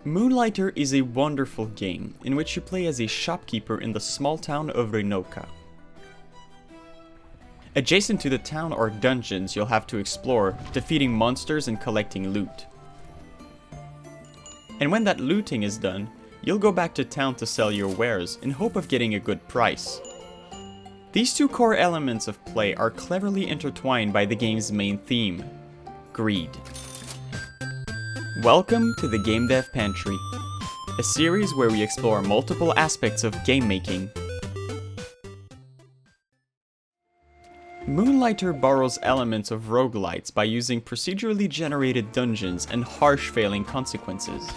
Moonlighter is a wonderful game in which you play as a shopkeeper in the small town of Renoka. Adjacent to the town are dungeons you'll have to explore, defeating monsters and collecting loot. And when that looting is done, you'll go back to town to sell your wares in hope of getting a good price. These two core elements of play are cleverly intertwined by the game's main theme: greed. Welcome to the Game Dev Pantry, a series where we explore multiple aspects of game making. Moonlighter borrows elements of roguelites by using procedurally generated dungeons and harsh failing consequences.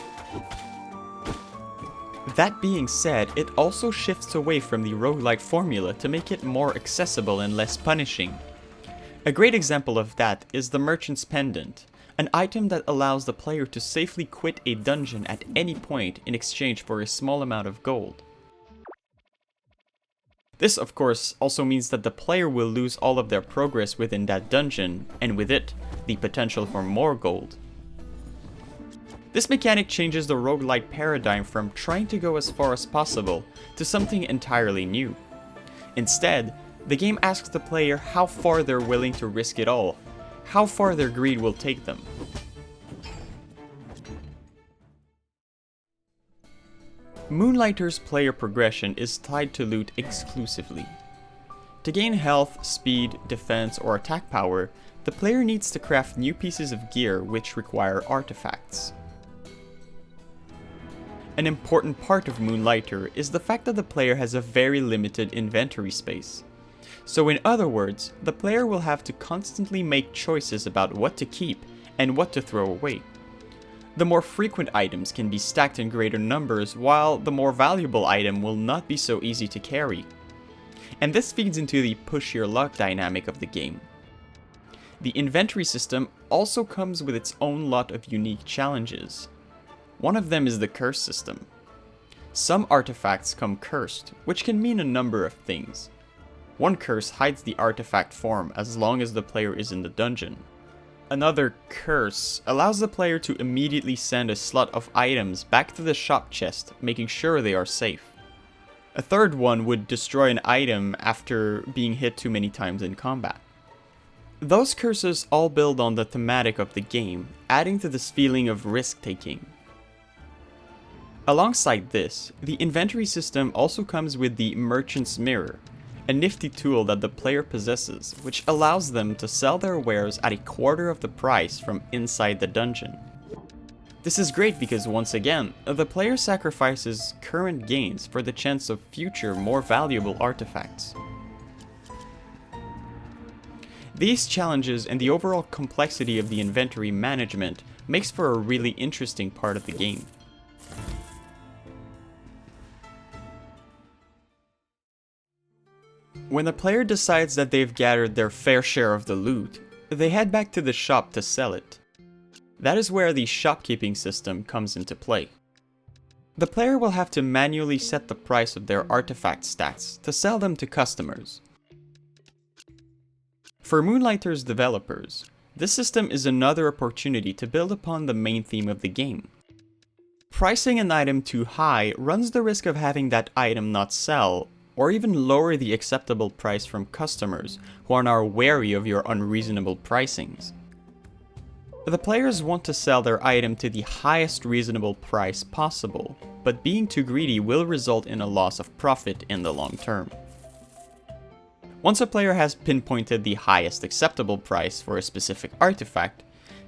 That being said, it also shifts away from the roguelite formula to make it more accessible and less punishing. A great example of that is the Merchant's Pendant, an item that allows the player to safely quit a dungeon at any point in exchange for a small amount of gold. This, of course, also means that the player will lose all of their progress within that dungeon, and with it, the potential for more gold. This mechanic changes the roguelite paradigm from trying to go as far as possible to something entirely new. Instead, the game asks the player how far they're willing to risk it all, how far their greed will take them. Moonlighter's player progression is tied to loot exclusively. To gain health, speed, defense, or attack power, the player needs to craft new pieces of gear which require artifacts. An important part of Moonlighter is the fact that the player has a very limited inventory space. So in other words, the player will have to constantly make choices about what to keep and what to throw away. The more frequent items can be stacked in greater numbers, while the more valuable item will not be so easy to carry. And this feeds into the push your luck dynamic of the game. The inventory system also comes with its own lot of unique challenges. One of them is the curse system. Some artifacts come cursed, which can mean a number of things. One curse hides the artifact form as long as the player is in the dungeon. Another curse allows the player to immediately send a slot of items back to the shop chest, making sure they are safe. A third one would destroy an item after being hit too many times in combat. Those curses all build on the thematic of the game, adding to this feeling of risk-taking. Alongside this, the inventory system also comes with the Merchant's Mirror, a nifty tool that the player possesses, which allows them to sell their wares at a quarter of the price from inside the dungeon. This is great because once again, the player sacrifices current gains for the chance of future, more valuable artifacts. These challenges and the overall complexity of the inventory management makes for a really interesting part of the game. When the player decides that they've gathered their fair share of the loot, they head back to the shop to sell it. That is where the shopkeeping system comes into play. The player will have to manually set the price of their artifact stats to sell them to customers. For Moonlighter's developers, this system is another opportunity to build upon the main theme of the game. Pricing an item too high runs the risk of having that item not sell, or even lower the acceptable price from customers who are now wary of your unreasonable pricings. The players want to sell their item to the highest reasonable price possible, but being too greedy will result in a loss of profit in the long term. Once a player has pinpointed the highest acceptable price for a specific artifact,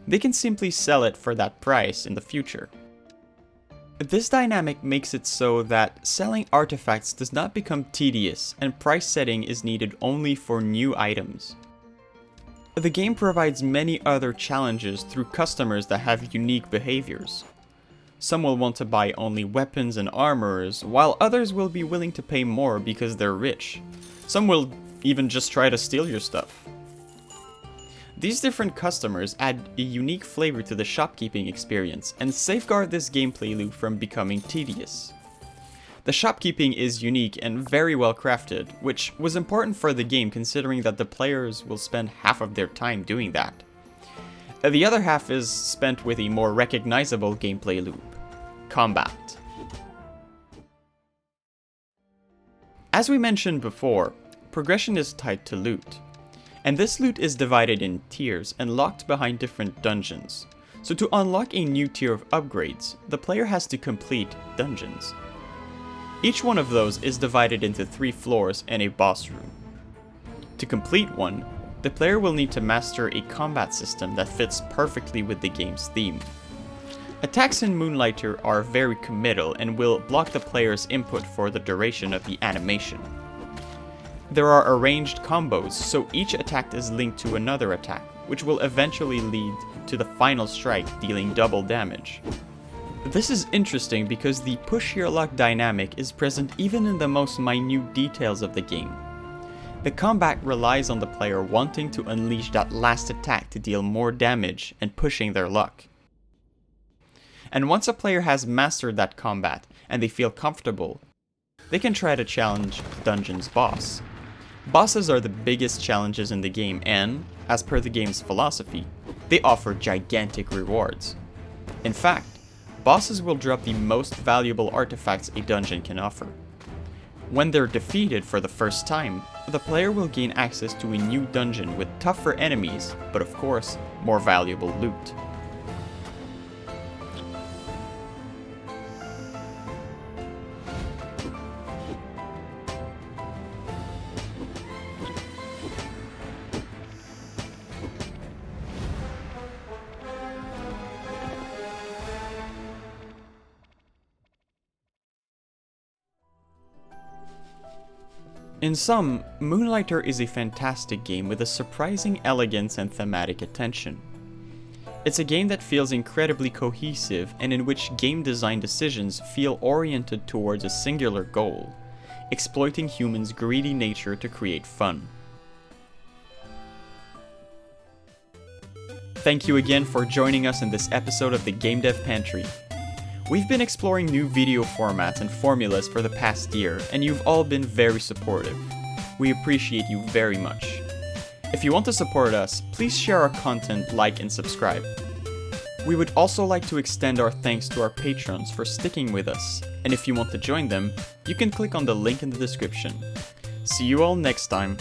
they can simply sell it for that price in the future. This dynamic makes it so that selling artifacts does not become tedious and price setting is needed only for new items. The game provides many other challenges through customers that have unique behaviors. Some will want to buy only weapons and armors, while others will be willing to pay more because they're rich. Some will even just try to steal your stuff. These different customers add a unique flavor to the shopkeeping experience and safeguard this gameplay loop from becoming tedious. The shopkeeping is unique and very well crafted, which was important for the game considering that the players will spend half of their time doing that. The other half is spent with a more recognizable gameplay loop. Combat. As we mentioned before, progression is tied to loot, and this loot is divided in tiers and locked behind different dungeons. So to unlock a new tier of upgrades, the player has to complete dungeons. Each one of those is divided into 3 floors and a boss room. To complete one, the player will need to master a combat system that fits perfectly with the game's theme. Attacks in Moonlighter are very committal and will block the player's input for the duration of the animation. There are arranged combos, so each attack is linked to another attack, which will eventually lead to the final strike dealing double damage. This is interesting because the push here lock dynamic is present even in the most minute details of the game. The combat relies on the player wanting to unleash that last attack to deal more damage and pushing their luck. And once a player has mastered that combat and they feel comfortable, they can try to challenge the dungeon's boss. Bosses are the biggest challenges in the game and, as per the game's philosophy, they offer gigantic rewards. In fact, bosses will drop the most valuable artifacts a dungeon can offer. When they're defeated for the first time, the player will gain access to a new dungeon with tougher enemies, but of course, more valuable loot. In sum, Moonlighter is a fantastic game with a surprising elegance and thematic attention. It's a game that feels incredibly cohesive and in which game design decisions feel oriented towards a singular goal, exploiting humans' greedy nature to create fun. Thank you again for joining us in this episode of the Game Dev Pantry. We've been exploring new video formats and formulas for the past year, and you've all been very supportive. We appreciate you very much. If you want to support us, please share our content, like, and subscribe. We would also like to extend our thanks to our patrons for sticking with us, and if you want to join them, you can click on the link in the description. See you all next time.